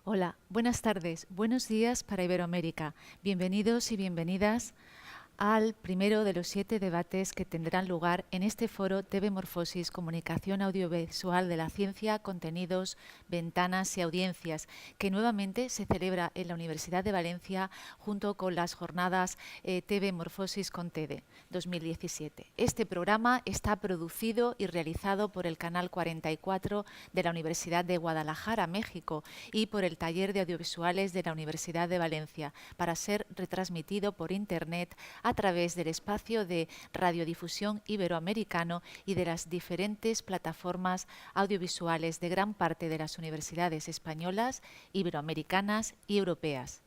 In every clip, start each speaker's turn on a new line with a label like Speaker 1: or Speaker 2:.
Speaker 1: Hola, buenas tardes, buenos días para Iberoamérica. Bienvenidos y bienvenidas al primero de los 7 debates que tendrán lugar en este foro TV Morfosis, Comunicación Audiovisual de la Ciencia, Contenidos, Ventanas y Audiencias, que nuevamente se celebra en la Universidad de Valencia junto con las jornadas TV Morfosis con TEDE 2017. Este programa está producido y realizado por el Canal 44 de la Universidad de Guadalajara, México, y por el Taller de Audiovisuales de la Universidad de Valencia, para ser retransmitido por Internet a través del espacio de radiodifusión iberoamericano y de las diferentes plataformas audiovisuales de gran parte de las universidades españolas, iberoamericanas y europeas.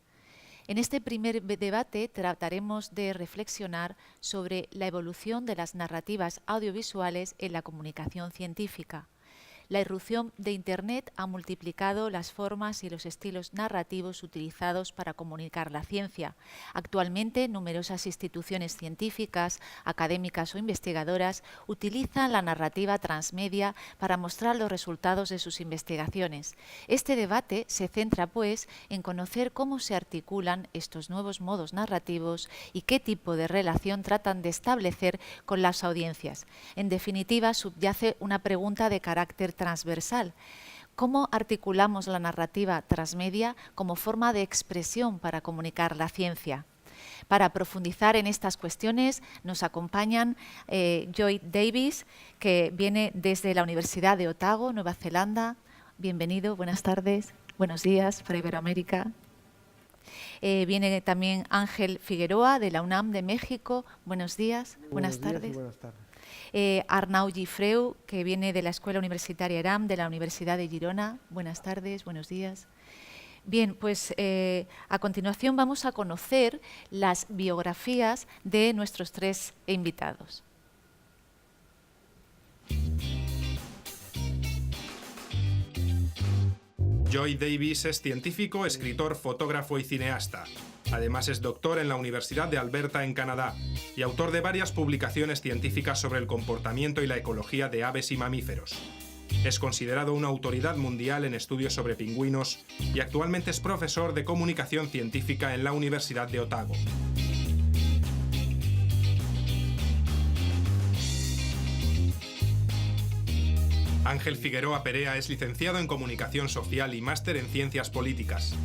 Speaker 1: En este primer debate trataremos de reflexionar sobre la evolución de las narrativas audiovisuales en la comunicación científica. La irrupción de Internet ha multiplicado las formas y los estilos narrativos utilizados para comunicar la ciencia. Actualmente, numerosas instituciones científicas, académicas o investigadoras utilizan la narrativa transmedia para mostrar los resultados de sus investigaciones. Este debate se centra, pues, en conocer cómo se articulan estos nuevos modos narrativos y qué tipo de relación tratan de establecer con las audiencias. En definitiva, subyace una pregunta de carácter transversal. ¿Cómo articulamos la narrativa transmedia como forma de expresión para comunicar la ciencia? Para profundizar en estas cuestiones nos acompañan Joy Davis, que viene desde la Universidad de Otago, Nueva Zelanda. Bienvenido, buenas tardes, buenos días para Iberoamérica. Viene también Ángel Figueroa, de la UNAM de México. Buenos días, buenas tardes.
Speaker 2: Buenas tardes.
Speaker 1: Arnau Gifreu, que viene de la Escuela Universitaria ERAM, de la Universidad de Girona. Buenas tardes, buenos días. Bien, pues a continuación vamos a conocer las biografías de nuestros 3 invitados.
Speaker 3: Joy Davis es científico, escritor, fotógrafo y cineasta. Además es doctor en la Universidad de Alberta, en Canadá, y autor de varias publicaciones científicas sobre el comportamiento y la ecología de aves y mamíferos. Es considerado una autoridad mundial en estudios sobre pingüinos y actualmente es profesor de comunicación científica en la Universidad de Otago. Ángel Figueroa Perea es licenciado en Comunicación Social y máster en Ciencias Políticas.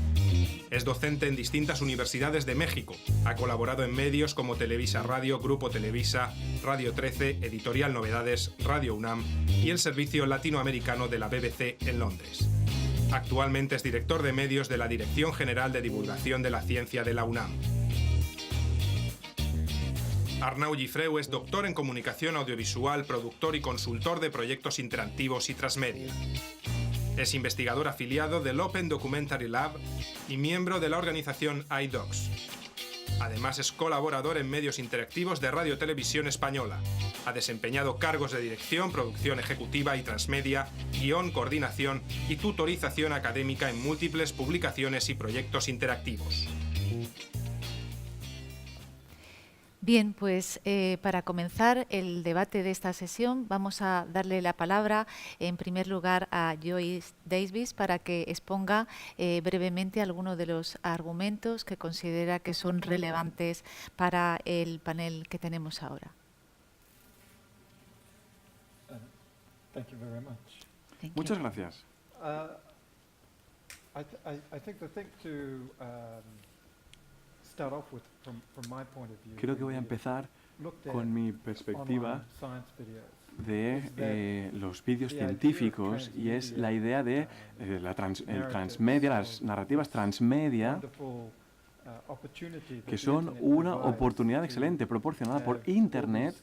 Speaker 3: Es docente en distintas universidades de México. Ha colaborado en medios como Televisa Radio, Grupo Televisa, Radio 13, Editorial Novedades, Radio UNAM y el Servicio Latinoamericano de la BBC en Londres. Actualmente es director de medios de la Dirección General de Divulgación de la Ciencia de la UNAM. Arnau Gifreu es doctor en Comunicación Audiovisual, productor y consultor de proyectos interactivos y transmedia. Es investigador afiliado del Open Documentary Lab y miembro de la organización iDocs. Además es colaborador en medios interactivos de Radio Televisión Española. Ha desempeñado cargos de dirección, producción ejecutiva y transmedia, guión, coordinación y tutorización académica en múltiples publicaciones y proyectos interactivos.
Speaker 1: Bien, pues para comenzar el debate de esta sesión vamos a darle la palabra en primer lugar a Joy Davis para que exponga brevemente algunos de los argumentos que considera que son relevantes para el panel que tenemos ahora.
Speaker 4: Muchas gracias. Creo que voy a empezar con mi perspectiva de los vídeos científicos y es la idea de transmedia, las narrativas transmedia, que son una oportunidad excelente proporcionada por Internet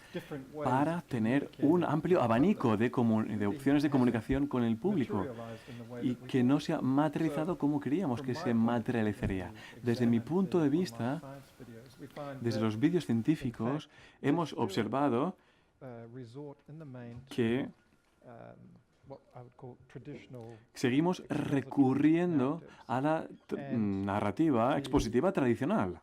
Speaker 4: para tener un amplio abanico de opciones de comunicación con el público y que no se ha materializado como queríamos que se materializaría. Desde mi punto de vista, desde los vídeos científicos, hemos observado que seguimos recurriendo a la narrativa expositiva tradicional.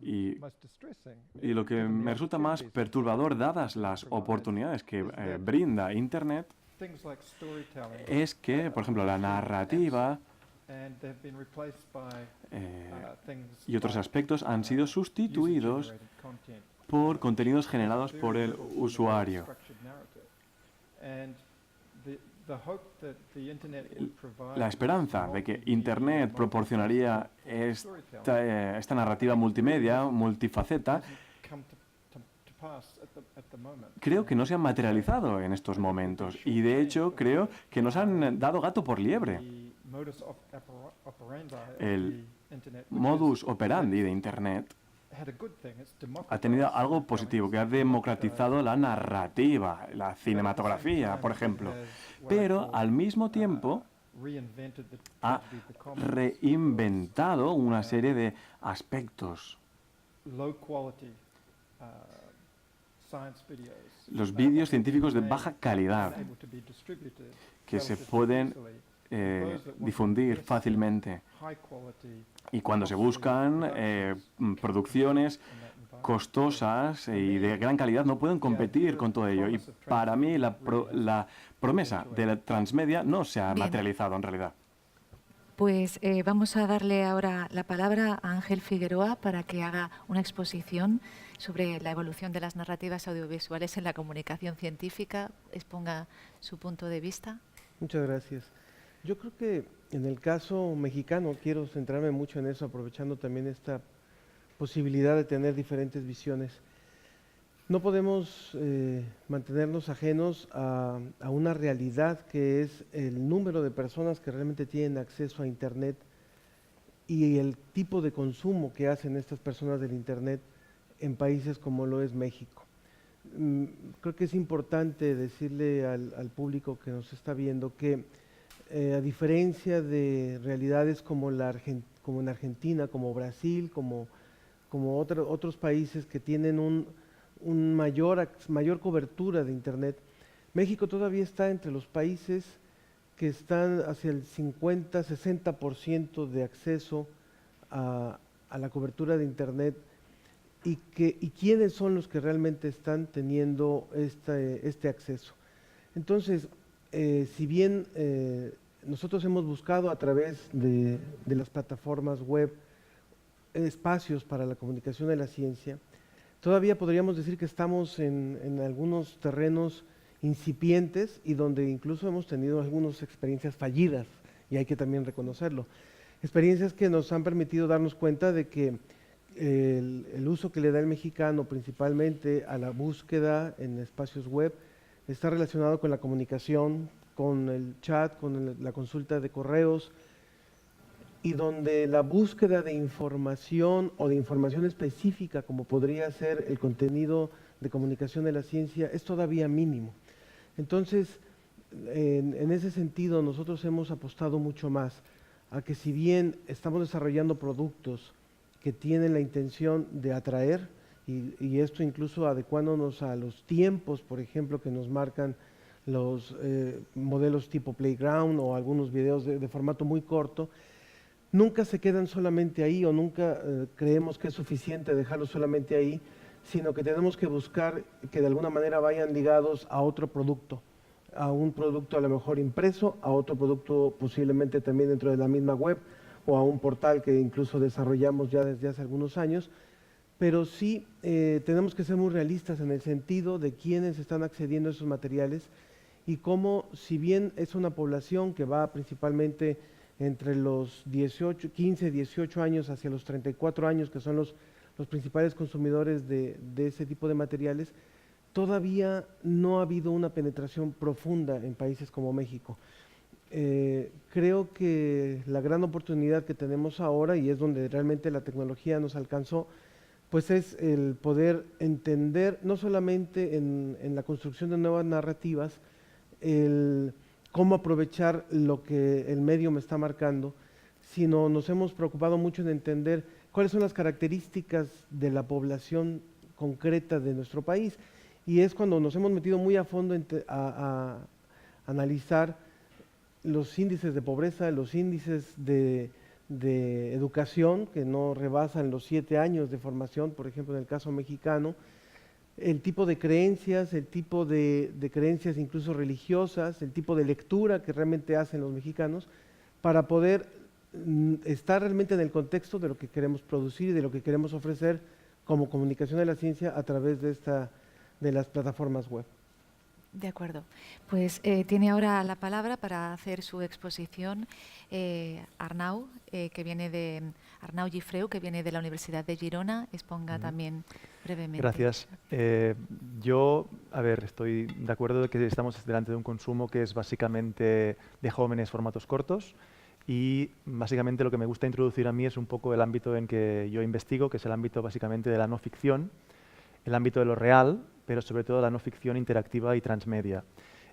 Speaker 4: Y lo que me resulta más perturbador, dadas las oportunidades que brinda Internet, es que, por ejemplo, la narrativa y otros aspectos han sido sustituidos por contenidos generados por el usuario. La esperanza de que Internet proporcionaría esta narrativa multimedia, multifaceta, creo que no se han materializado en estos momentos y, de hecho, creo que nos han dado gato por liebre. El modus operandi de Internet ha tenido algo positivo, que ha democratizado la narrativa, la cinematografía, por ejemplo, pero al mismo tiempo ha reinventado una serie de aspectos. Los vídeos científicos de baja calidad que se pueden difundir fácilmente, y cuando se buscan producciones costosas y de gran calidad no pueden competir con todo ello, y para mí la promesa de la transmedia no se ha materializado en realidad.
Speaker 1: Pues vamos a darle ahora la palabra a Ángel Figueroa para que haga una exposición sobre la evolución de las narrativas audiovisuales en la comunicación científica, exponga su punto de vista.
Speaker 2: Muchas gracias. Yo creo que en el caso mexicano, quiero centrarme mucho en eso, aprovechando también esta posibilidad de tener diferentes visiones. No podemos mantenernos ajenos a una realidad que es el número de personas que realmente tienen acceso a Internet y el tipo de consumo que hacen estas personas del Internet en países como lo es México. Creo que es importante decirle al público que nos está viendo que a diferencia de realidades como en Argentina, como Brasil, como otros países que tienen un mayor cobertura de Internet, México todavía está entre los países que están hacia el 50-60% de acceso a la cobertura de Internet, y quiénes son los que realmente están teniendo este acceso. Entonces, si bien nosotros hemos buscado a través de las plataformas web espacios para la comunicación de la ciencia, todavía podríamos decir que estamos en algunos terrenos incipientes y donde incluso hemos tenido algunas experiencias fallidas, y hay que también reconocerlo. Experiencias que nos han permitido darnos cuenta de que el uso que le da el mexicano principalmente a la búsqueda en espacios web está relacionado con la comunicación, con el chat, con la consulta de correos, y donde la búsqueda de información o de información específica, como podría ser el contenido de comunicación de la ciencia, es todavía mínimo. Entonces, en ese sentido, nosotros hemos apostado mucho más a que, si bien estamos desarrollando productos que tienen la intención de atraer, y esto incluso adecuándonos a los tiempos, por ejemplo, que nos marcan los modelos tipo Playground o algunos videos de formato muy corto, nunca se quedan solamente ahí, o nunca creemos que es suficiente dejarlos solamente ahí, sino que tenemos que buscar que de alguna manera vayan ligados a otro producto, a un producto a lo mejor impreso, a otro producto posiblemente también dentro de la misma web, o a un portal que incluso desarrollamos ya desde hace algunos años, pero sí tenemos que ser muy realistas en el sentido de quiénes están accediendo a esos materiales, y cómo, si bien es una población que va principalmente entre los 15, 18 años hacia los 34 años, que son los principales consumidores de ese tipo de materiales, todavía no ha habido una penetración profunda en países como México. Creo que la gran oportunidad que tenemos ahora, y es donde realmente la tecnología nos alcanzó, pues es el poder entender, no solamente en la construcción de nuevas narrativas, el cómo aprovechar lo que el medio me está marcando, sino nos hemos preocupado mucho en entender cuáles son las características de la población concreta de nuestro país, y es cuando nos hemos metido muy a fondo a analizar los índices de pobreza, los índices de educación que no rebasan los 7 años de formación, por ejemplo en el caso mexicano, el tipo de creencias, el tipo de creencias incluso religiosas, el tipo de lectura que realmente hacen los mexicanos, para poder estar realmente en el contexto de lo que queremos producir y de lo que queremos ofrecer como comunicación de la ciencia a través de las plataformas web.
Speaker 1: De acuerdo. Pues tiene ahora la palabra para hacer su exposición Arnau, Arnau Gifreu, que viene de la Universidad de Girona. Exponga también brevemente.
Speaker 5: Gracias. Yo, estoy de acuerdo de que estamos delante de un consumo que es básicamente de jóvenes formatos cortos, y básicamente lo que me gusta introducir a mí es un poco el ámbito en que yo investigo, que es el ámbito básicamente de la no ficción, el ámbito de lo real, pero sobre todo la no ficción interactiva y transmedia.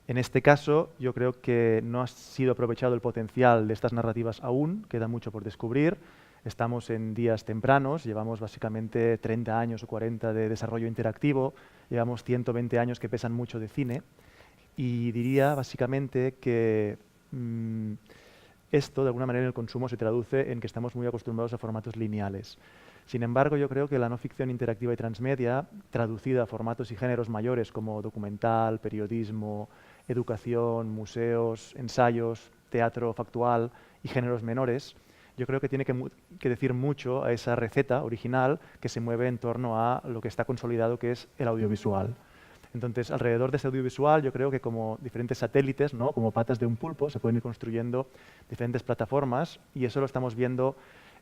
Speaker 5: En este caso, yo creo que no ha sido aprovechado el potencial de estas narrativas aún, queda mucho por descubrir. Estamos en días tempranos, llevamos básicamente 30 años o 40 de desarrollo interactivo, llevamos 120 años que pesan mucho de cine, y diría básicamente que esto, de alguna manera, en el consumo se traduce en que estamos muy acostumbrados a formatos lineales. Sin embargo, yo creo que la no ficción interactiva y transmedia, traducida a formatos y géneros mayores como documental, periodismo, educación, museos, ensayos, teatro factual y géneros menores, yo creo que tiene que decir mucho a esa receta original que se mueve en torno a lo que está consolidado, que es el audiovisual. Entonces, alrededor de ese audiovisual, yo creo que como diferentes satélites, ¿no?, como patas de un pulpo, se pueden ir construyendo diferentes plataformas, y eso lo estamos viendo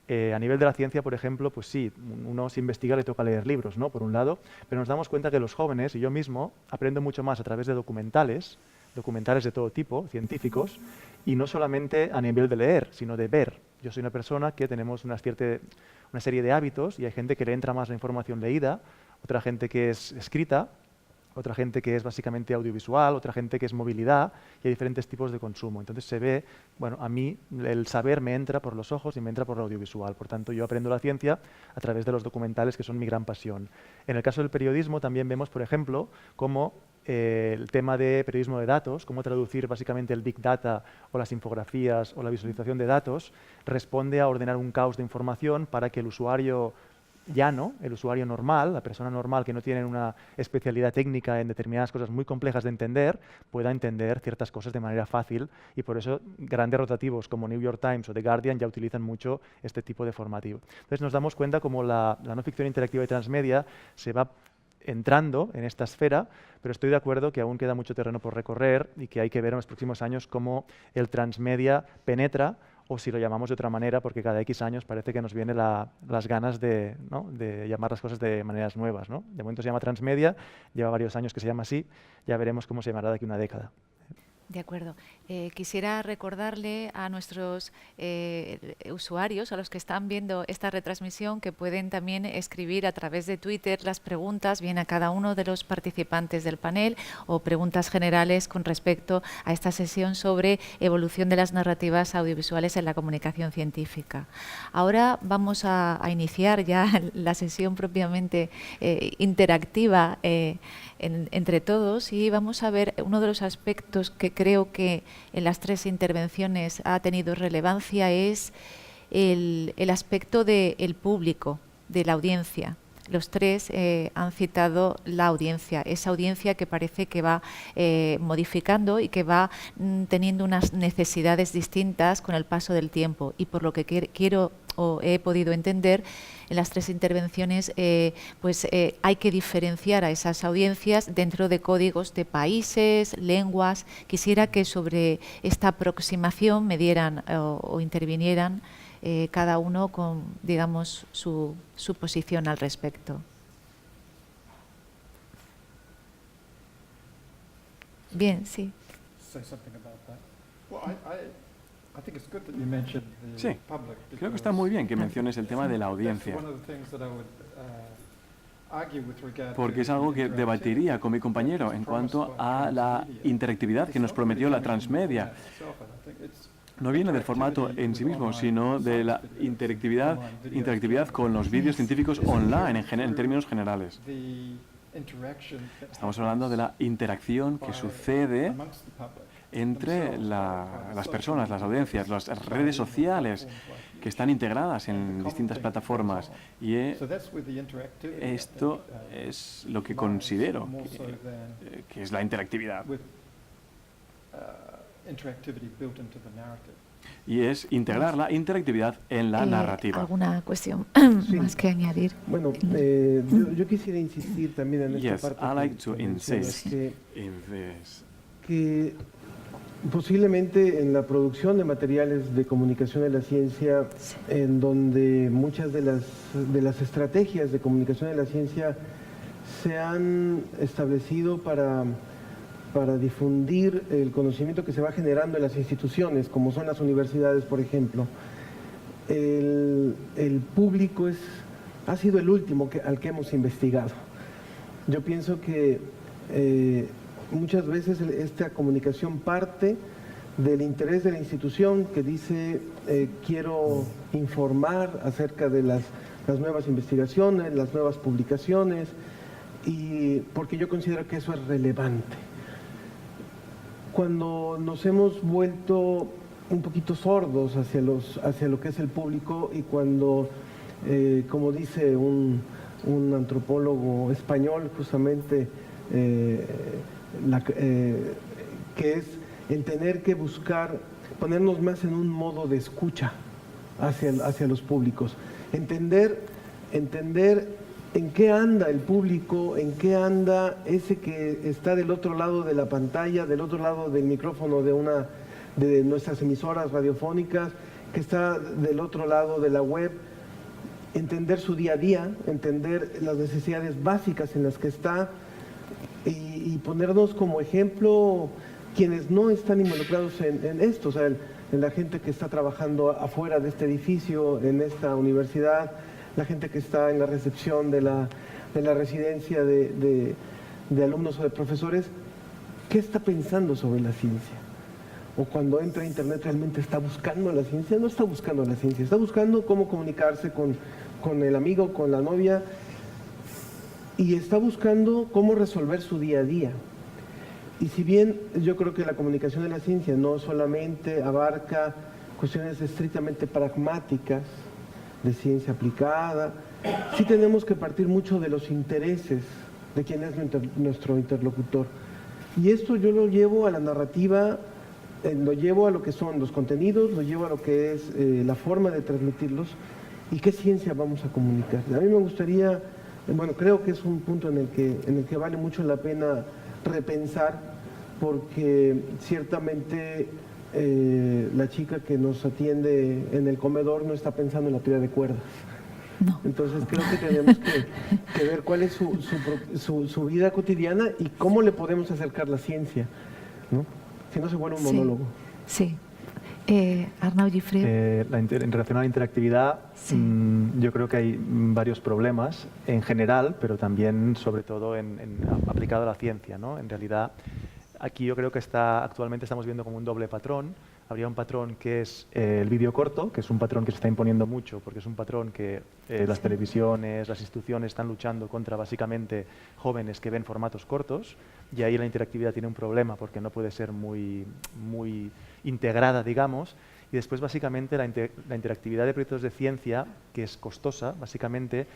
Speaker 5: a nivel de la ciencia. Por ejemplo, pues sí, uno se investiga, le toca leer libros, ¿no?, por un lado, pero nos damos cuenta que los jóvenes, y yo mismo, aprendo mucho más a través de documentales de todo tipo, científicos, y no solamente a nivel de leer, sino de ver. Yo soy una persona que tenemos una serie de hábitos, y hay gente que le entra más la información leída, otra gente que es escrita, otra gente que es básicamente audiovisual, otra gente que es movilidad, y hay diferentes tipos de consumo. Entonces se ve, bueno, a mí el saber me entra por los ojos y me entra por lo audiovisual. Por tanto, yo aprendo la ciencia a través de los documentales, que son mi gran pasión. En el caso del periodismo también vemos, por ejemplo, cómo el tema de periodismo de datos, cómo traducir básicamente el Big Data o las infografías o la visualización de datos, responde a ordenar un caos de información para que el usuario llano, el usuario normal, la persona normal que no tiene una especialidad técnica en determinadas cosas muy complejas de entender, pueda entender ciertas cosas de manera fácil, y por eso grandes rotativos como New York Times o The Guardian ya utilizan mucho este tipo de formativo. Entonces nos damos cuenta como la no ficción interactiva y transmedia se va entrando en esta esfera, pero estoy de acuerdo que aún queda mucho terreno por recorrer y que hay que ver en los próximos años cómo el transmedia penetra, o si lo llamamos de otra manera, porque cada X años parece que nos vienen las ganas de llamar las cosas de maneras nuevas, ¿no? De momento se llama transmedia, lleva varios años que se llama así, ya veremos cómo se llamará de aquí a una década.
Speaker 1: De acuerdo. Quisiera recordarle a nuestros usuarios, a los que están viendo esta retransmisión, que pueden también escribir a través de Twitter las preguntas, bien a cada uno de los participantes del panel, o preguntas generales con respecto a esta sesión sobre evolución de las narrativas audiovisuales en la comunicación científica. Ahora vamos a iniciar ya la sesión propiamente interactiva entre todos, y vamos a ver uno de los aspectos que creo que en las tres intervenciones ha tenido relevancia, es el aspecto del público, de la audiencia. Los tres han citado la audiencia, esa audiencia que parece que va modificando y que va teniendo unas necesidades distintas con el paso del tiempo, y por lo que quiero o he podido entender en las tres intervenciones, hay que diferenciar a esas audiencias dentro de códigos de países, lenguas. Quisiera que sobre esta aproximación me dieran o intervinieran cada uno con, digamos, su posición al respecto. Bien, sí.
Speaker 4: Sí, creo que está muy bien que menciones el tema de la audiencia, porque es algo que debatiría con mi compañero en cuanto a la interactividad que nos prometió la transmedia. No viene del formato en sí mismo, sino de la interactividad con los vídeos científicos online en términos generales. Estamos hablando de la interacción que sucede entre las personas, las audiencias, las redes sociales que están integradas en distintas plataformas. Y esto es lo que considero que es la interactividad. Y es integrar la interactividad en la narrativa.
Speaker 1: ¿Alguna cuestión
Speaker 2: Sí.
Speaker 1: más que añadir?
Speaker 2: Bueno, yo quisiera insistir también en esta
Speaker 4: Yes,
Speaker 2: parte
Speaker 4: I like
Speaker 2: que
Speaker 4: to
Speaker 2: mencionas,
Speaker 4: insist in this.
Speaker 2: que posiblemente en la producción de materiales de comunicación de la ciencia, en donde muchas de las estrategias de comunicación de la ciencia se han establecido para difundir el conocimiento que se va generando en las instituciones, como son las universidades, por ejemplo. El público ha sido el último al que hemos investigado. Yo pienso que muchas veces esta comunicación parte del interés de la institución que dice quiero informar acerca de las nuevas investigaciones, las nuevas publicaciones, y porque yo considero que eso es relevante. Cuando nos hemos vuelto un poquito sordos hacia lo que es el público, y cuando, como dice un antropólogo español justamente, que es el tener que buscar, ponernos más en un modo de escucha hacia los públicos, entender en qué anda el público, en qué anda ese que está del otro lado de la pantalla, del otro lado del micrófono de nuestras emisoras radiofónicas, que está del otro lado de la web, entender su día a día, entender las necesidades básicas en las que está, y ponernos como ejemplo quienes no están involucrados en esto, o sea, en la gente que está trabajando afuera de este edificio, en esta universidad, la gente que está en la recepción de la residencia de alumnos o de profesores. ¿Qué está pensando sobre la ciencia? O cuando entra a internet, ¿realmente está buscando la ciencia? No está buscando la ciencia, está buscando cómo comunicarse con el amigo, con la novia, y está buscando cómo resolver su día a día. Y si bien yo creo que la comunicación de la ciencia no solamente abarca cuestiones estrictamente pragmáticas, de ciencia aplicada, sí tenemos que partir mucho de los intereses de quien es nuestro interlocutor. Y esto yo lo llevo a la narrativa, lo llevo a lo que son los contenidos, lo llevo a lo que es la forma de transmitirlos y qué ciencia vamos a comunicar. A mí me gustaría, bueno, creo que es un punto en el que vale mucho la pena repensar, porque ciertamente la chica que nos atiende en el comedor no está pensando en la teoría de cuerdas.
Speaker 1: No.
Speaker 2: Entonces creo que tenemos que ver cuál es su vida cotidiana y cómo le podemos acercar la ciencia, ¿no? Si no se vuelve un monólogo.
Speaker 1: Sí. Arnau Gifré.
Speaker 5: En relación a la interactividad,
Speaker 1: Sí.
Speaker 5: Yo creo que hay varios problemas en general, pero también sobre todo aplicado a la ciencia, ¿no? En realidad, aquí yo creo que actualmente estamos viendo como un doble patrón. Habría un patrón que es el vídeo corto, que es un patrón que se está imponiendo mucho, porque es un patrón que las televisiones, las instituciones están luchando contra básicamente jóvenes que ven formatos cortos, y ahí la interactividad tiene un problema porque no puede ser muy integrada, digamos. Y después, básicamente, la interactividad de proyectos de ciencia, que es costosa, básicamente,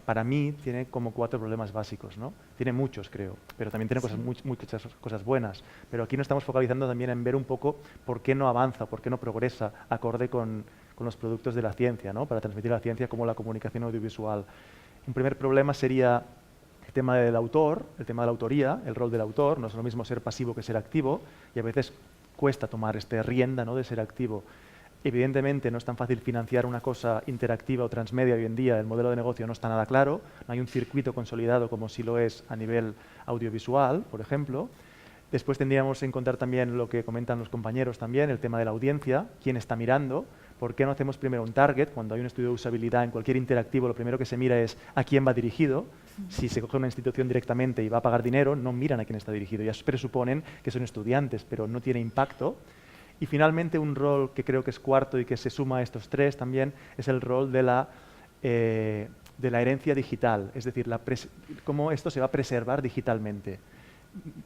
Speaker 5: para mí, tiene como 4 problemas básicos, ¿no? Tiene muchos, creo, pero también tiene muchas cosas buenas. Pero aquí nos estamos focalizando también en ver un poco por qué no avanza, por qué no progresa acorde con los productos de la ciencia, ¿no? Para transmitir la ciencia como la comunicación audiovisual. Un primer problema sería el tema del autor, el tema de la autoría, el rol del autor. No es lo mismo ser pasivo que ser activo, y a veces cuesta tomar rienda, ¿no?, de ser activo. Evidentemente no es tan fácil financiar una cosa interactiva o transmedia hoy en día, el modelo de negocio no está nada claro, no hay un circuito consolidado como sí lo es a nivel audiovisual, por ejemplo. Después tendríamos que encontrar también lo que comentan los compañeros también, el tema de la audiencia, quién está mirando. ¿Por qué no hacemos primero un target? Cuando hay un estudio de usabilidad en cualquier interactivo, lo primero que se mira es a quién va dirigido. Si se coge una institución directamente y va a pagar dinero, no miran a quién está dirigido. Ya presuponen que son estudiantes, pero no tiene impacto. Y finalmente, un rol que creo que es cuarto y que se suma a estos 3 también, es el rol de la herencia digital. Es decir, cómo esto se va a preservar digitalmente.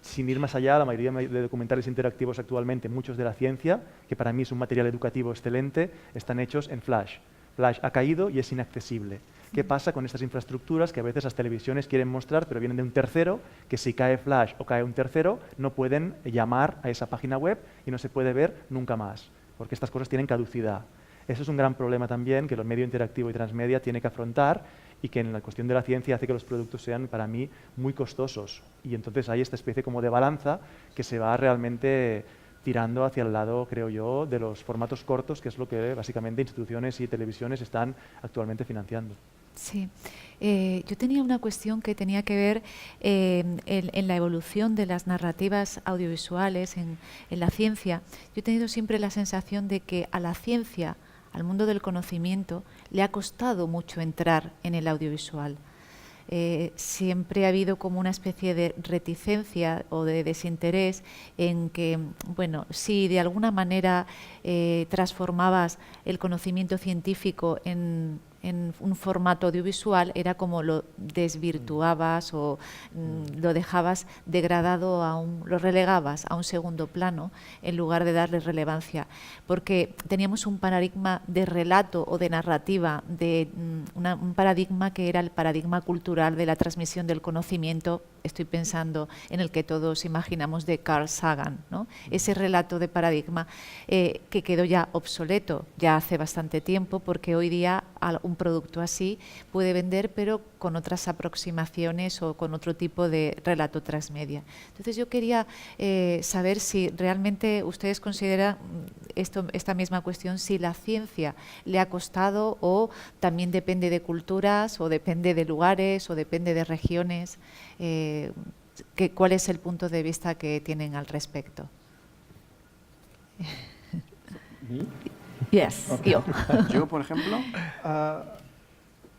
Speaker 5: sin ir más allá, la mayoría de documentales interactivos actualmente, muchos de la ciencia, que para mí es un material educativo excelente, están hechos en Flash. Flash ha caído y es inaccesible. ¿Qué pasa con estas infraestructuras que a veces las televisiones quieren mostrar, pero vienen de un tercero, que si cae Flash o cae un tercero, no pueden llamar a esa página web y no se puede ver nunca más, porque estas cosas tienen caducidad. Eso es un gran problema también que el medio interactivo y transmedia tiene que afrontar y que en la cuestión de la ciencia hace que los productos sean, para mí, muy costosos. Y entonces hay esta especie como de balanza que se va realmente tirando hacia el lado, creo yo, de los formatos cortos, que es lo que básicamente instituciones y televisiones están actualmente financiando.
Speaker 1: Sí, yo tenía una cuestión que tenía que ver en la evolución de las narrativas audiovisuales en la ciencia. Yo he tenido siempre la sensación de que a la ciencia, al mundo del conocimiento, le ha costado mucho entrar en el audiovisual. Siempre ha habido como una especie de reticencia o de desinterés en que, bueno, si de alguna manera transformabas el conocimiento científico en un formato audiovisual, era como lo desvirtuabas o lo dejabas degradado, lo relegabas a un segundo plano en lugar de darle relevancia, porque teníamos un paradigma de relato o de narrativa, un paradigma que era el paradigma cultural de la transmisión del conocimiento. Estoy pensando en el que todos imaginamos de Carl Sagan, ¿no? Ese relato de paradigma que quedó ya obsoleto ya hace bastante tiempo, porque hoy día un producto así puede vender, pero con otras aproximaciones o con otro tipo de relato transmedia. Entonces yo quería saber si realmente ustedes consideran esta misma cuestión, si la ciencia le ha costado o también depende de culturas o depende de lugares o depende de regiones. ¿Cuál es el punto de vista que tienen al respecto?
Speaker 6: Me?
Speaker 1: Yes,
Speaker 6: Okay.
Speaker 4: Yo, por ejemplo,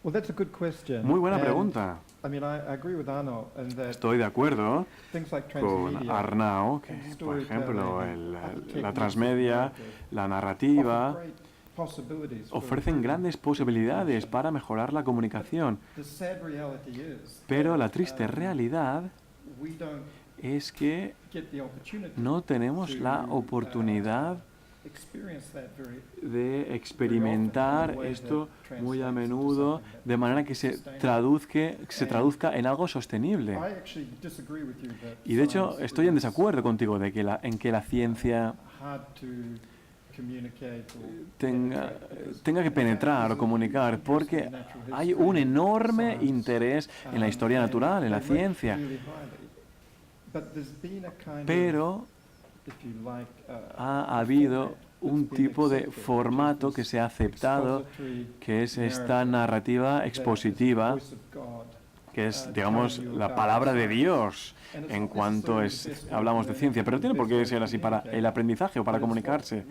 Speaker 6: Well, that's a good question.
Speaker 4: muy buena
Speaker 6: And,
Speaker 4: pregunta.
Speaker 6: I mean, I agree with Arno in that
Speaker 4: Estoy de acuerdo
Speaker 6: things like
Speaker 4: con
Speaker 6: transmedia
Speaker 4: Arnau, que,
Speaker 6: and
Speaker 4: por ejemplo,
Speaker 6: storytelling,
Speaker 4: la
Speaker 6: techniques
Speaker 4: transmedia,
Speaker 6: of narrative
Speaker 4: la
Speaker 6: offer
Speaker 4: narrativa,
Speaker 6: great possibilities for
Speaker 4: ofrecen
Speaker 6: improving
Speaker 4: grandes posibilidades
Speaker 6: communication.
Speaker 4: para mejorar la comunicación,
Speaker 6: The sad reality is
Speaker 4: pero
Speaker 6: that,
Speaker 4: la triste realidad
Speaker 6: we don't
Speaker 4: es que
Speaker 6: get the opportunity
Speaker 4: no tenemos la
Speaker 6: to,
Speaker 4: oportunidad
Speaker 6: experience that very
Speaker 4: de experimentar esto muy a menudo de manera que se traduzca en algo sostenible.
Speaker 6: I actually disagree with you that
Speaker 4: Y de hecho
Speaker 6: science
Speaker 4: estoy en
Speaker 6: is
Speaker 4: desacuerdo contigo de que en que la ciencia
Speaker 6: hard to communicate or
Speaker 4: tenga
Speaker 6: penetrate,
Speaker 4: que penetrar o comunicar, porque hay un enorme interés en la historia natural, en la ciencia, pero ha habido un tipo de formato que se ha aceptado, que es esta narrativa expositiva, que es, digamos, la palabra de Dios en cuanto hablamos de ciencia. Pero tiene por qué ser así para el aprendizaje o para comunicarse.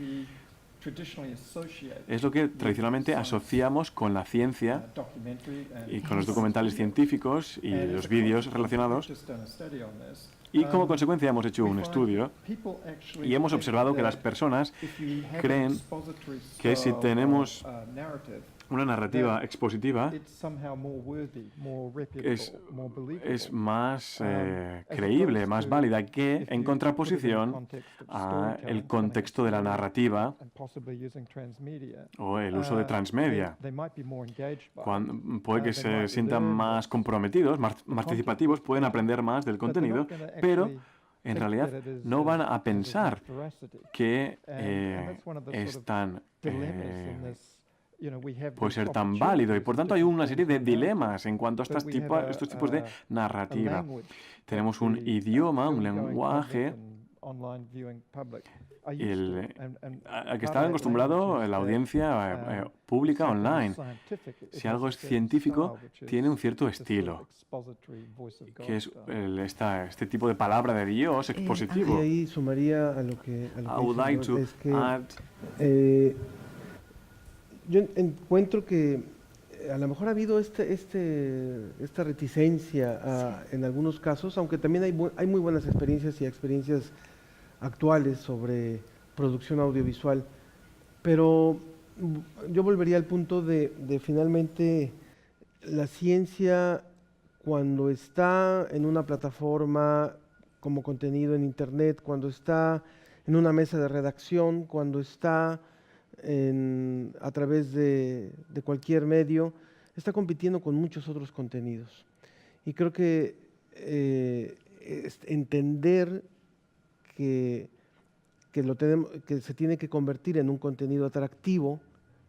Speaker 4: Es lo que tradicionalmente asociamos con la ciencia y con los documentales científicos y los vídeos relacionados. Y como consecuencia hemos hecho un estudio y hemos observado que las personas creen que si tenemos una narrativa expositiva es más creíble, más válida que en contraposición a el contexto de la narrativa o el uso de transmedia. Puede que se sientan más comprometidos, más participativos, pueden aprender más del contenido, pero en realidad no van a pensar que puede ser tan válido, y por tanto hay una serie de dilemas en cuanto a estos tipos de narrativa. Tenemos un idioma, un lenguaje al que está acostumbrado la audiencia pública online. Si algo es científico, tiene un cierto estilo, que es este tipo de palabra de Dios expositivo.
Speaker 2: Y ahí sumaría a lo que
Speaker 4: I would like to
Speaker 2: es que,
Speaker 4: add.
Speaker 2: yo encuentro que a lo mejor ha habido esta reticencia en algunos casos, aunque también hay muy buenas experiencias y experiencias actuales sobre producción audiovisual, pero yo volvería al punto de finalmente la ciencia, cuando está en una plataforma como contenido en Internet, cuando está en una mesa de redacción, cuando está a través de cualquier medio, está compitiendo con muchos otros contenidos. Y creo que entender que se tiene que convertir en un contenido atractivo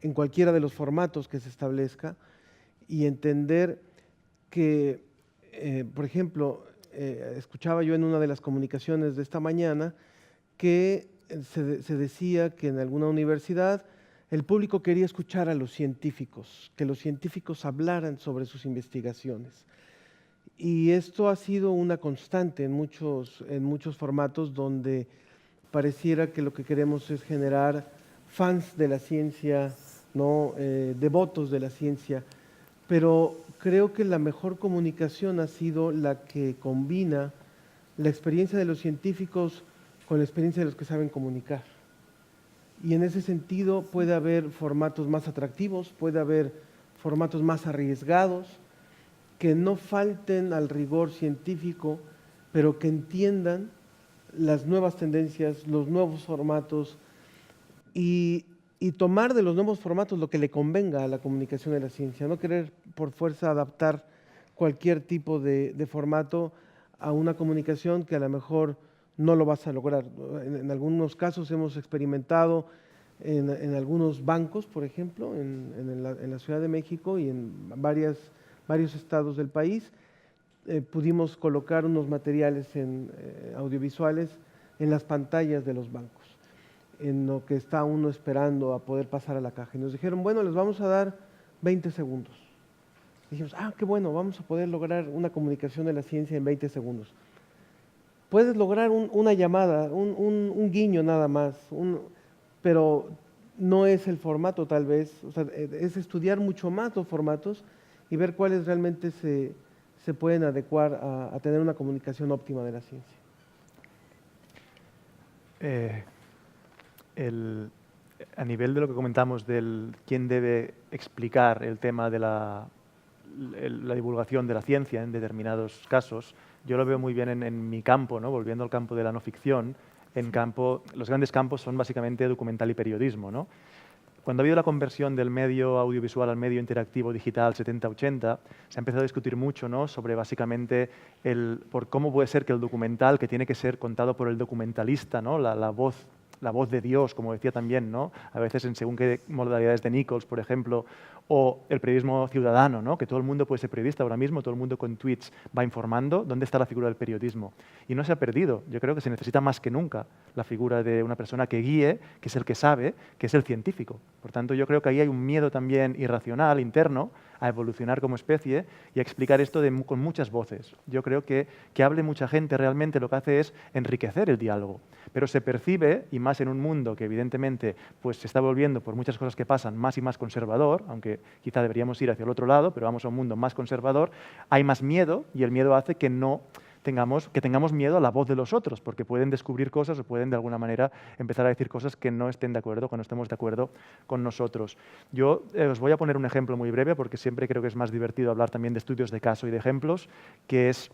Speaker 2: en cualquiera de los formatos que se establezca, y entender que, por ejemplo, escuchaba yo en una de las comunicaciones de esta mañana que se decía que en alguna universidad el público quería escuchar a los científicos, que los científicos hablaran sobre sus investigaciones. Y esto ha sido una constante en muchos formatos donde pareciera que lo que queremos es generar fans de la ciencia, ¿no? Devotos de la ciencia, pero creo que la mejor comunicación ha sido la que combina la experiencia de los científicos con la experiencia de los que saben comunicar. Y en ese sentido puede haber formatos más atractivos, puede haber formatos más arriesgados, que no falten al rigor científico, pero que entiendan las nuevas tendencias, los nuevos formatos, y tomar de los nuevos formatos lo que le convenga a la comunicación de la ciencia, no querer por fuerza adaptar cualquier tipo de formato a una comunicación que a lo mejor no lo vas a lograr. En algunos casos hemos experimentado en algunos bancos, por ejemplo, en la Ciudad de México y en varios estados del país, pudimos colocar unos materiales audiovisuales en las pantallas de los bancos, en lo que está uno esperando a poder pasar a la caja. Y nos dijeron, bueno, les vamos a dar 20 segundos. Dijimos, qué bueno, vamos a poder lograr una comunicación de la ciencia en 20 segundos. Puedes lograr una llamada, un guiño nada más, pero no es el formato tal vez, o sea, es estudiar mucho más los formatos y ver cuáles realmente se pueden adecuar a tener una comunicación óptima de la ciencia.
Speaker 5: A nivel de lo que comentamos del quién debe explicar el tema de la divulgación de la ciencia en determinados casos, yo lo veo muy bien en mi campo, ¿no? Volviendo al campo de la no ficción, los grandes campos son básicamente documental y periodismo, ¿no? Cuando ha habido la conversión del medio audiovisual al medio interactivo digital 70-80, se ha empezado a discutir mucho, ¿no? Sobre básicamente por cómo puede ser que el documental, que tiene que ser contado por el documentalista, ¿no? La voz de Dios, como decía también, ¿no? A veces en según qué modalidades de Nichols, por ejemplo, o el periodismo ciudadano, ¿no? Que todo el mundo puede ser periodista ahora mismo, todo el mundo con tweets va informando. ¿Dónde está la figura del periodismo? Y no se ha perdido. Yo creo que se necesita más que nunca la figura de una persona que guíe, que es el que sabe, que es el científico. Por tanto, yo creo que ahí hay un miedo también irracional, interno, a evolucionar como especie y a explicar esto con muchas voces. Yo creo que hable mucha gente realmente lo que hace es enriquecer el diálogo, pero se percibe, y más en un mundo que evidentemente pues, se está volviendo por muchas cosas que pasan más y más conservador, aunque quizá deberíamos ir hacia el otro lado, pero vamos a un mundo más conservador, hay más miedo y el miedo hace que tengamos miedo a la voz de los otros, porque pueden descubrir cosas o pueden de alguna manera empezar a decir cosas que no estén de acuerdo, que no estemos de acuerdo con nosotros. Yo os voy a poner un ejemplo muy breve, porque siempre creo que es más divertido hablar también de estudios de caso y de ejemplos, que es...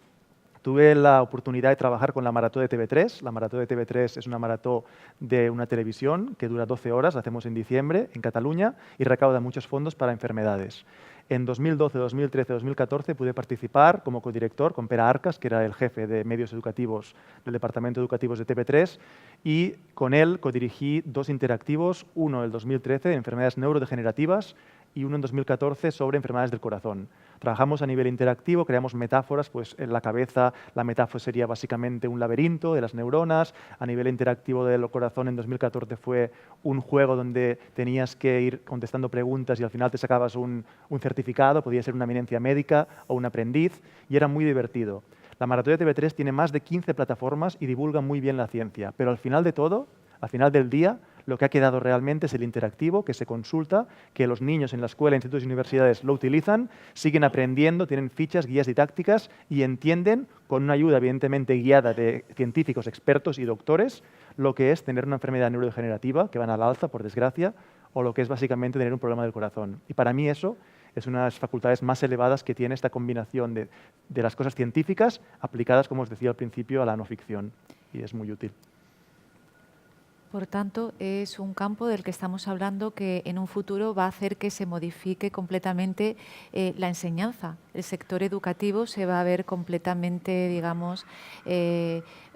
Speaker 5: Tuve la oportunidad de trabajar con la Marató de TV3. La Marató de TV3 es una marató de una televisión que dura 12 horas, la hacemos en diciembre en Cataluña y recauda muchos fondos para enfermedades. En 2012, 2013, 2014 pude participar como codirector con Pere Arcas, que era el jefe de medios educativos del Departamento de Educativos de TV3, y con él codirigí 2 interactivos, uno en el 2013 de enfermedades neurodegenerativas y uno en 2014 sobre enfermedades del corazón. Trabajamos a nivel interactivo, creamos metáforas, pues en la cabeza la metáfora sería básicamente un laberinto de las neuronas. A nivel interactivo del corazón en 2014 fue un juego donde tenías que ir contestando preguntas y al final te sacabas un certificado, podía ser una eminencia médica o un aprendiz, y era muy divertido. La Marató de TV3 tiene más de 15 plataformas y divulga muy bien la ciencia, pero al final de todo, al final del día, lo que ha quedado realmente es el interactivo, que se consulta, que los niños en la escuela, institutos y universidades lo utilizan, siguen aprendiendo, tienen fichas, guías didácticas y entienden, con una ayuda evidentemente guiada de científicos, expertos y doctores, lo que es tener una enfermedad neurodegenerativa, que van al alza, por desgracia, o lo que es básicamente tener un problema del corazón. Y para mí eso es una de las facultades más elevadas que tiene esta combinación de las cosas científicas aplicadas, como os decía al principio, a la no ficción, y es muy útil.
Speaker 1: Por tanto, es un campo del que estamos hablando que en un futuro va a hacer que se modifique completamente la enseñanza. El sector educativo se va a ver completamente, digamos,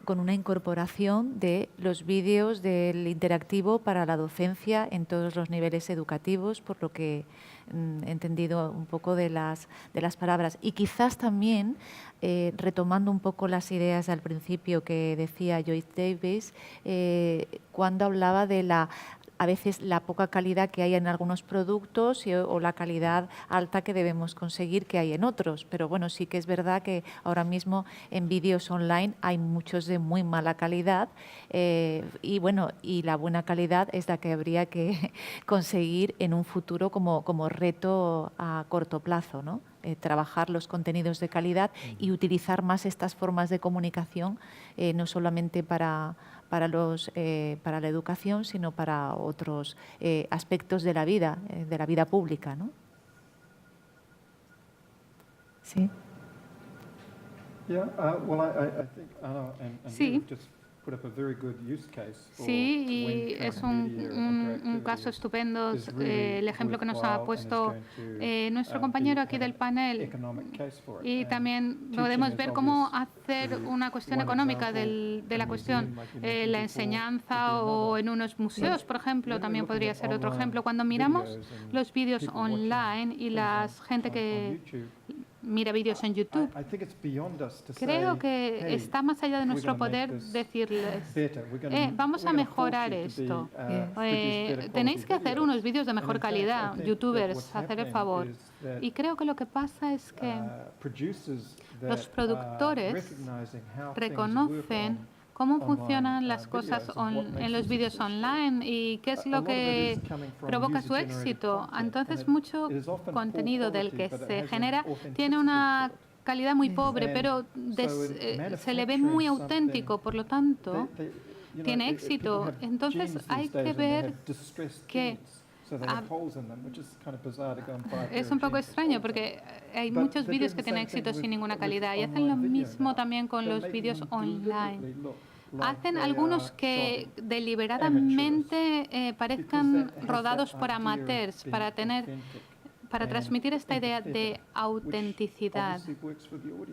Speaker 1: con una incorporación de los vídeos del interactivo para la docencia en todos los niveles educativos, por lo que he entendido un poco de las palabras. Y quizás también, retomando un poco las ideas al principio que decía Joyce Davis, cuando hablaba de a veces la poca calidad que hay en algunos productos o la calidad alta que debemos conseguir que hay en otros. Pero bueno, sí que es verdad que ahora mismo en vídeos online hay muchos de muy mala calidad y bueno, y la buena calidad es la que habría que conseguir en un futuro como reto a corto plazo, ¿no? Trabajar los contenidos de calidad y utilizar más estas formas de comunicación, no solamente para la educación, sino para otros aspectos de la vida pública, ¿no? Sí.
Speaker 6: Yeah, well, I think Anna and
Speaker 7: Sí.
Speaker 6: you have just put up a very good use case for
Speaker 7: Sí,
Speaker 6: when
Speaker 7: y es
Speaker 6: current media
Speaker 7: un
Speaker 6: interactivity
Speaker 7: caso estupendo
Speaker 6: is really
Speaker 7: el ejemplo que nos ha
Speaker 6: worthwhile and is
Speaker 7: puesto
Speaker 6: going to,
Speaker 7: nuestro
Speaker 6: be
Speaker 7: compañero aquí
Speaker 6: have
Speaker 7: del
Speaker 6: an
Speaker 7: panel.
Speaker 6: economic case for it.
Speaker 7: Y
Speaker 6: And
Speaker 7: también
Speaker 6: teaching
Speaker 7: podemos
Speaker 6: is
Speaker 7: ver cómo
Speaker 6: obvious.
Speaker 7: hacer
Speaker 6: The
Speaker 7: una cuestión
Speaker 6: one
Speaker 7: económica
Speaker 6: example,
Speaker 7: de la
Speaker 6: a
Speaker 7: cuestión.
Speaker 6: museum, like you mentioned
Speaker 7: La
Speaker 6: before,
Speaker 7: enseñanza
Speaker 6: could be
Speaker 7: o
Speaker 6: another.
Speaker 7: en unos museos, por ejemplo,
Speaker 6: When we're
Speaker 7: también
Speaker 6: looking
Speaker 7: podría
Speaker 6: at
Speaker 7: ser otro
Speaker 6: online
Speaker 7: ejemplo. Cuando miramos
Speaker 6: videos and
Speaker 7: los vídeos
Speaker 6: people watching
Speaker 7: online y
Speaker 6: things
Speaker 7: la
Speaker 6: on
Speaker 7: gente que
Speaker 6: YouTube,
Speaker 7: mira vídeos en YouTube,
Speaker 6: I think it's beyond us to
Speaker 7: creo
Speaker 6: say,
Speaker 7: que
Speaker 6: "Hey,
Speaker 7: está más allá de
Speaker 6: we're
Speaker 7: nuestro
Speaker 6: gonna make
Speaker 7: poder
Speaker 6: this
Speaker 7: decirles,
Speaker 6: better.
Speaker 7: vamos a mejorar esto. Tenéis que hacer unos vídeos de mejor calidad, youtubers, hacer el favor. Y creo que lo que pasa es que los productores reconocen cómo funcionan las cosas en los vídeos online y qué es lo que provoca su éxito. Entonces, mucho contenido del que se genera tiene una calidad muy pobre, pero se le ve muy auténtico, por lo tanto, tiene éxito. Entonces, hay que ver que es un poco extraño porque hay muchos vídeos que tienen éxito sin ninguna calidad y hacen lo mismo también con los vídeos online. Hacen algunos que deliberadamente parezcan rodados por amateurs para transmitir esta idea de autenticidad,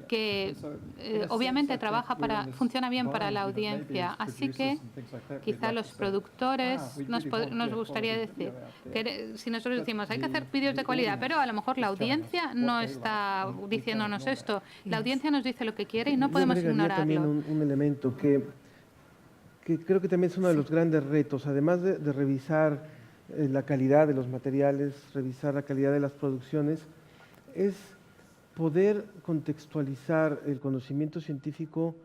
Speaker 7: que obviamente funciona bien para la audiencia. Así que quizá los productores nos gustaría decir, que si nosotros decimos hay que hacer vídeos de calidad, pero a lo mejor la audiencia no está diciéndonos esto. La audiencia nos dice lo que quiere y no podemos ignorarlo.
Speaker 2: También un elemento que creo que también es uno de los grandes retos, además de revisar la calidad de los materiales, revisar la calidad de las producciones, es poder contextualizar el conocimiento científico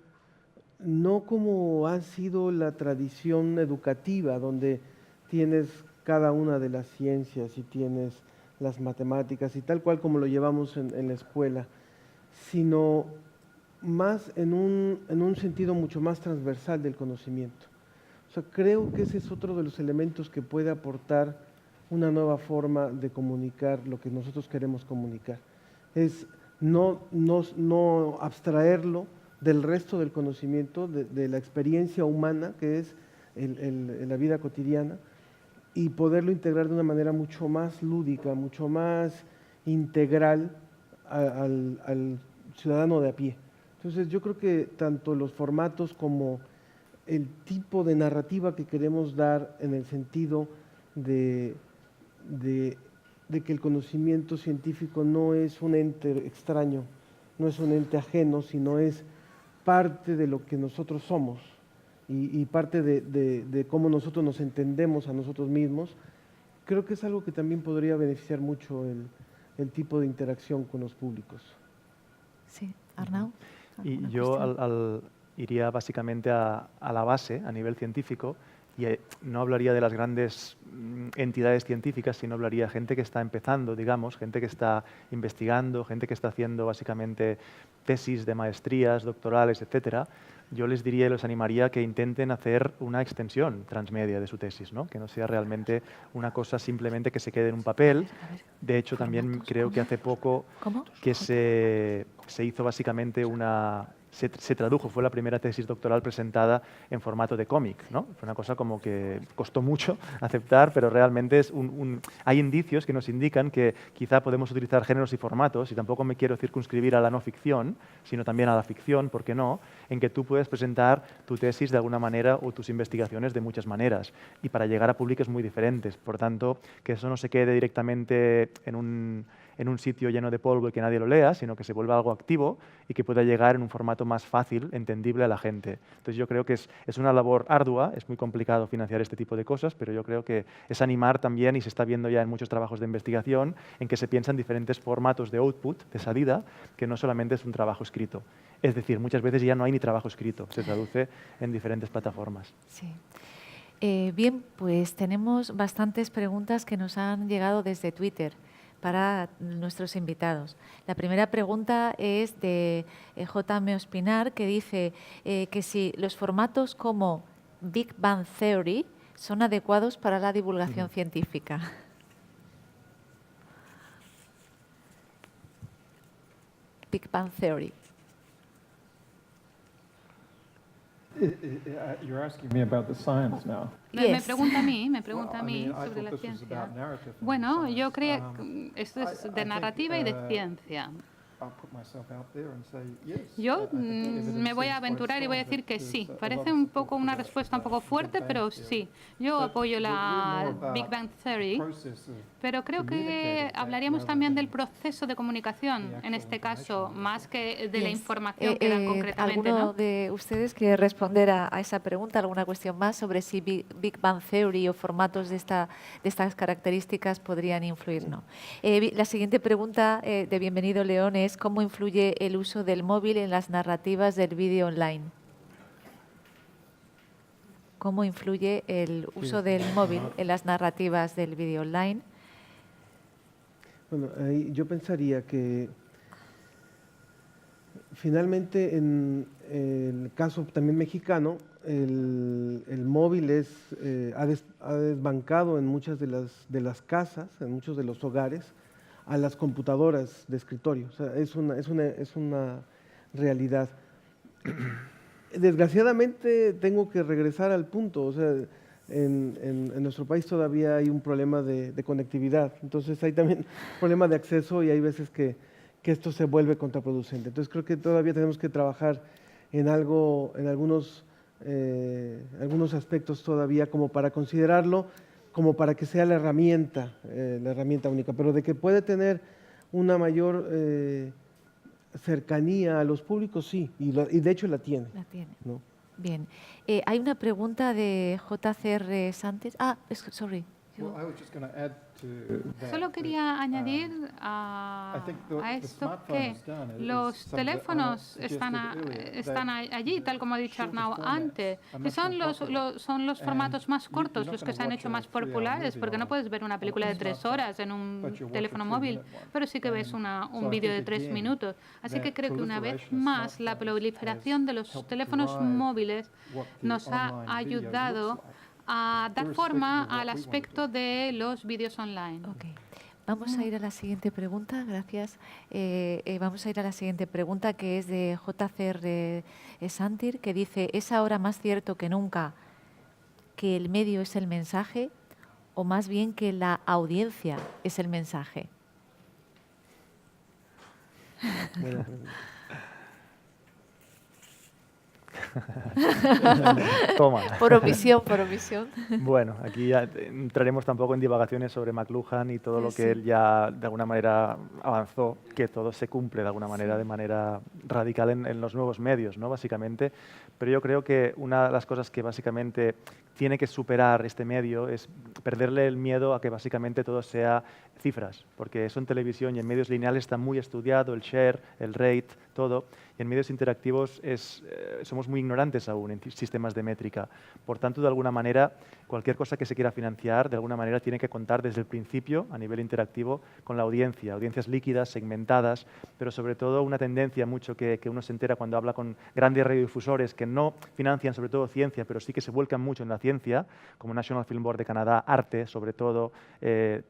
Speaker 2: no como ha sido la tradición educativa, donde tienes cada una de las ciencias y tienes las matemáticas y tal cual como lo llevamos en la escuela, sino más en un sentido mucho más transversal del conocimiento. O sea, creo que ese es otro de los elementos que puede aportar una nueva forma de comunicar lo que nosotros queremos comunicar. Es no abstraerlo del resto del conocimiento, de la experiencia humana que es la vida cotidiana y poderlo integrar de una manera mucho más lúdica, mucho más integral al ciudadano de a pie. Entonces yo creo que tanto los formatos como el tipo de narrativa que queremos dar en el sentido de que el conocimiento científico no es un ente extraño, no es un ente ajeno, sino es parte de lo que nosotros somos y parte de cómo nosotros nos entendemos a nosotros mismos. Creo que es algo que también podría beneficiar mucho el tipo de interacción con los públicos.
Speaker 1: Sí, Arnau.
Speaker 5: Y yo iría básicamente a la base, a nivel científico, y no hablaría de las grandes entidades científicas, sino hablaría de gente que está empezando, digamos, gente que está investigando, gente que está haciendo básicamente tesis de maestrías, doctorales, etcétera. Yo les diría y les animaría a que intenten hacer una extensión transmedia de su tesis, ¿no? Que no sea realmente una cosa simplemente que se quede en un papel. De hecho, también creo que hace poco que se hizo básicamente se tradujo, fue la primera tesis doctoral presentada en formato de cómic, ¿no? Fue una cosa como que costó mucho aceptar, pero realmente es hay indicios que nos indican que quizá podemos utilizar géneros y formatos, y tampoco me quiero circunscribir a la no ficción, sino también a la ficción, ¿por qué no?, en que tú puedes presentar tu tesis de alguna manera o tus investigaciones de muchas maneras, y para llegar a públicos muy diferentes. Por tanto, que eso no se quede directamente en un sitio lleno de polvo y que nadie lo lea, sino que se vuelva algo activo y que pueda llegar en un formato más fácil, entendible a la gente. Entonces yo creo que es una labor ardua, es muy complicado financiar este tipo de cosas, pero yo creo que es animar también, y se está viendo ya en muchos trabajos de investigación, en que se piensa en diferentes formatos de output, de salida, que no solamente es un trabajo escrito. Es decir, muchas veces ya no hay ni trabajo escrito, se traduce en diferentes plataformas.
Speaker 1: Sí. Bien, pues tenemos bastantes preguntas que nos han llegado desde Twitter para nuestros invitados. La primera pregunta es de J.M. Ospinar, que dice que si los formatos como Big Bang Theory son adecuados para la divulgación científica. Big Bang Theory.
Speaker 6: You're asking me about the science now.
Speaker 7: Me pregunta a mí
Speaker 6: I
Speaker 7: sobre
Speaker 6: thought
Speaker 7: la
Speaker 6: this was
Speaker 7: ciencia.
Speaker 6: about narrative and
Speaker 7: Bueno,
Speaker 6: science.
Speaker 7: yo creo que esto es
Speaker 6: I
Speaker 7: de
Speaker 6: think,
Speaker 7: narrativa y de ciencia.
Speaker 6: I'll put myself out there and say yes.
Speaker 7: Yo
Speaker 6: I think the evidence
Speaker 7: me voy a
Speaker 6: is quite
Speaker 7: aventurar y voy a
Speaker 6: strong
Speaker 7: decir que
Speaker 6: that
Speaker 7: sí.
Speaker 6: there's a
Speaker 7: Parece
Speaker 6: lot
Speaker 7: un
Speaker 6: of
Speaker 7: poco
Speaker 6: support
Speaker 7: una
Speaker 6: for that,
Speaker 7: respuesta un poco
Speaker 6: Big
Speaker 7: fuerte,
Speaker 6: Bang
Speaker 7: pero
Speaker 6: Theory.
Speaker 7: sí. Yo
Speaker 6: But
Speaker 7: apoyo
Speaker 6: we're
Speaker 7: la
Speaker 6: more about
Speaker 7: Big Bang
Speaker 6: the
Speaker 7: Theory,
Speaker 6: process of
Speaker 7: pero creo que
Speaker 6: communicating
Speaker 7: hablaríamos
Speaker 6: rather
Speaker 7: también
Speaker 6: than
Speaker 7: del proceso de comunicación,
Speaker 6: the
Speaker 7: en
Speaker 6: actual
Speaker 7: este caso,
Speaker 6: information.
Speaker 7: más que de la
Speaker 1: Yes.
Speaker 7: información que dan concretamente,
Speaker 1: ¿Alguno
Speaker 7: ¿no?
Speaker 1: de ustedes quiere responder a esa pregunta? ¿Alguna cuestión más sobre si Big Bang Theory o formatos de estas características podrían influir? No. La siguiente pregunta de Bienvenido León es ¿cómo influye el uso del móvil en las narrativas del vídeo online? ¿Cómo influye el uso del móvil en las narrativas del vídeo online?
Speaker 2: Bueno, ahí yo pensaría que finalmente en el caso también mexicano, el móvil ha desbancado en muchas de las casas, en muchos de los hogares, a las computadoras de escritorio. O sea, es una realidad. Desgraciadamente tengo que regresar al punto, o sea, en nuestro país todavía hay un problema de conectividad, entonces hay también un problema de acceso y hay veces que esto se vuelve contraproducente. Entonces creo que todavía tenemos que trabajar en algunos aspectos todavía como para considerarlo, como para que sea la herramienta única, pero de que puede tener una mayor cercanía a los públicos, sí, y de hecho la tiene.
Speaker 1: La tiene.
Speaker 2: ¿No?
Speaker 1: Bien. Hay una pregunta de JCR Sánchez. Sorry.
Speaker 6: Well, I was just going to add to that.
Speaker 7: Solo quería añadir a esto que los teléfonos están allí, tal como ha dicho Arnau antes, que son los formatos más cortos los que se han hecho más populares, porque no puedes ver una película de 3 horas en un teléfono móvil, pero sí que ves un vídeo de 3 minutos. Así que creo que una vez más la proliferación de los teléfonos móviles nos ha ayudado a dar forma al aspecto de los vídeos online.
Speaker 1: Okay. Vamos a ir a la siguiente pregunta, gracias. Vamos a ir a la siguiente pregunta, que es de JCR Santir, que dice, ¿es ahora más cierto que nunca que el medio es el mensaje o más bien que la audiencia es el mensaje?
Speaker 2: Bueno,
Speaker 5: Toma.
Speaker 1: Por omisión, por omisión.
Speaker 5: Bueno, aquí ya entraremos tampoco en divagaciones sobre McLuhan y todo lo que
Speaker 1: Sí.
Speaker 5: él ya de alguna manera avanzó, que todo se cumple de alguna manera, de manera radical en los nuevos medios, ¿no? Básicamente. Pero yo creo que una de las cosas que básicamente tiene que superar este medio es perderle el miedo a que básicamente todo sea cifras, porque eso en televisión y en medios lineales está muy estudiado, el share, el rate, todo, y en medios interactivos somos muy ignorantes aún en sistemas de métrica. Por tanto, de alguna manera, cualquier cosa que se quiera financiar, de alguna manera tiene que contar desde el principio, a nivel interactivo, con la audiencia, audiencias líquidas, segmentadas, pero sobre todo una tendencia mucho que uno se entera cuando habla con grandes radiodifusores que no financian sobre todo ciencia, pero sí que se vuelcan mucho en la ciencia, como National Film Board de Canadá, arte, sobre todo del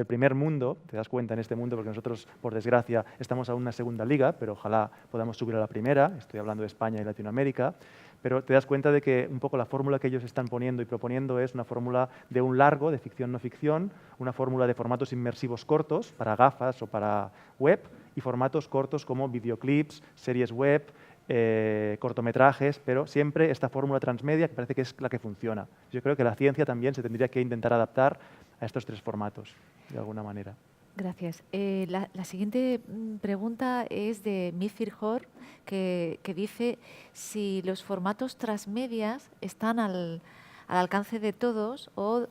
Speaker 5: primer mundo, te das cuenta en este mundo, porque nosotros, por desgracia, estamos aún en una segunda liga, pero ojalá podamos subir a la primera, estoy hablando de España y Latinoamérica, pero te das cuenta de que un poco la fórmula que ellos están poniendo y proponiendo es una fórmula de un largo, de ficción no ficción, una fórmula de formatos inmersivos cortos para gafas o para web, y formatos cortos como videoclips, series web, cortometrajes, pero siempre esta fórmula transmedia que parece que es la que funciona. Yo creo que la ciencia también se tendría que intentar adaptar a estos tres formatos, de alguna manera.
Speaker 1: Gracias. La siguiente pregunta es de Mifir Hor, que dice si los formatos transmedias están al alcance de todos o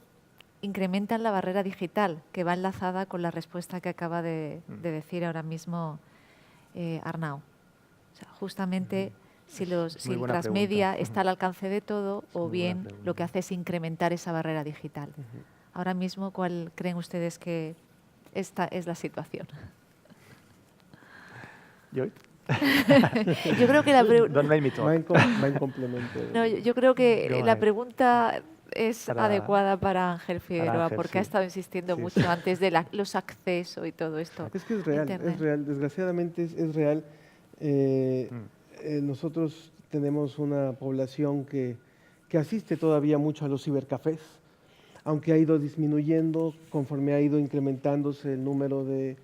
Speaker 1: incrementan la barrera digital, que va enlazada con la respuesta que acaba de decir ahora mismo Arnau. O sea, justamente si el transmedia está al alcance de todo o bien lo que hace es incrementar esa barrera digital. Ahora mismo, ¿cuál creen ustedes que esta es la situación?
Speaker 5: ¿Yo?
Speaker 1: Yo creo que la
Speaker 2: va en complemento.
Speaker 1: No, yo creo que la pregunta es adecuada para Ángel Figueroa, porque ha estado insistiendo mucho antes de los accesos y todo esto.
Speaker 2: Es que es real, desgraciadamente es real. Nosotros tenemos una población que asiste todavía mucho a los cibercafés, aunque ha ido disminuyendo conforme ha ido incrementándose el número de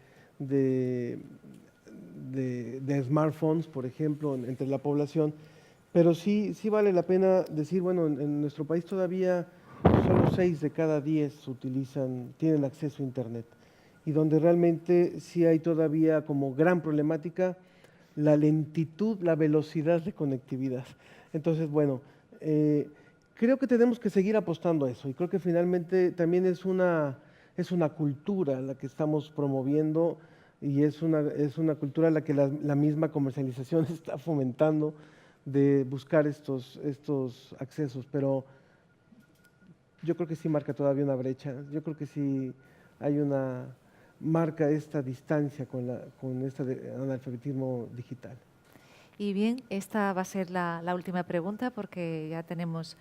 Speaker 2: smartphones, por ejemplo, entre la población. Pero sí vale la pena decir, bueno, en nuestro país todavía solo 6 de cada 10 tienen acceso a Internet. Y donde realmente sí hay todavía como gran problemática la lentitud, la velocidad de conectividad. Entonces, bueno, creo que tenemos que seguir apostando a eso y creo que finalmente también es una cultura la que estamos promoviendo y es una cultura la que la misma comercialización está fomentando de buscar estos accesos, pero yo creo que sí marca todavía una brecha, yo creo que sí marca esta distancia con este analfabetismo digital.
Speaker 1: Y bien, esta va a ser la última pregunta porque ya tenemos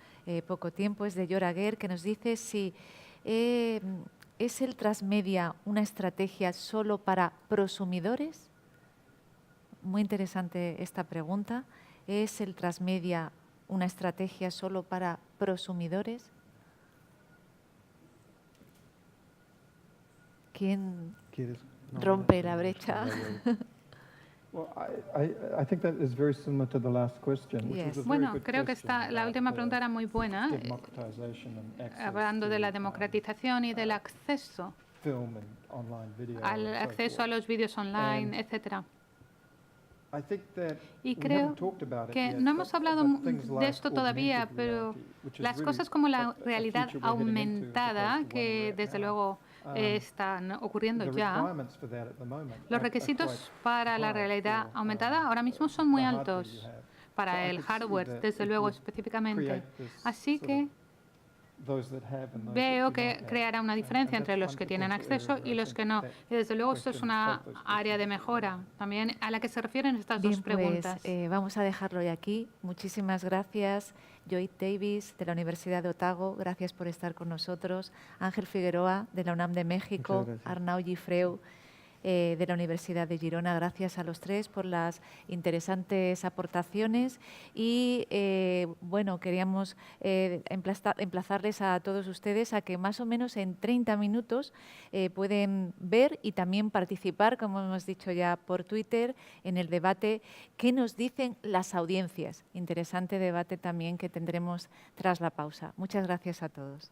Speaker 1: poco tiempo. Es de Yoraguer, que nos dice si ¿es el transmedia una estrategia solo para prosumidores? Muy interesante esta pregunta. ¿Es el transmedia una estrategia solo para prosumidores? ¿Quién rompe la brecha?
Speaker 7: Bueno, creo que la última pregunta era muy buena, hablando de la democratización y del acceso a los vídeos online, etcétera. Y creo que no hemos hablado de esto todavía, pero las cosas como la realidad aumentada, que desde luego están ocurriendo ya, los requisitos para la realidad aumentada ahora mismo son muy altos, para el hardware, desde luego específicamente. Así que veo que creará una diferencia entre los que tienen acceso y los que no. Y desde luego esto es una área de mejora también a la que se refieren estas dos preguntas.
Speaker 1: Pues, vamos a dejarlo ya aquí. Muchísimas gracias, Joy Davis, de la Universidad de Otago. Gracias por estar con nosotros. Ángel Figueroa, de la UNAM de México. Arnau Gifreu, de la Universidad de Girona. Gracias a los tres por las interesantes aportaciones y bueno, queríamos emplazarles a todos ustedes a que más o menos en 30 minutos pueden ver y también participar, como hemos dicho ya por Twitter, en el debate ¿Qué nos dicen las audiencias? Interesante debate también que tendremos tras la pausa. Muchas gracias a todos.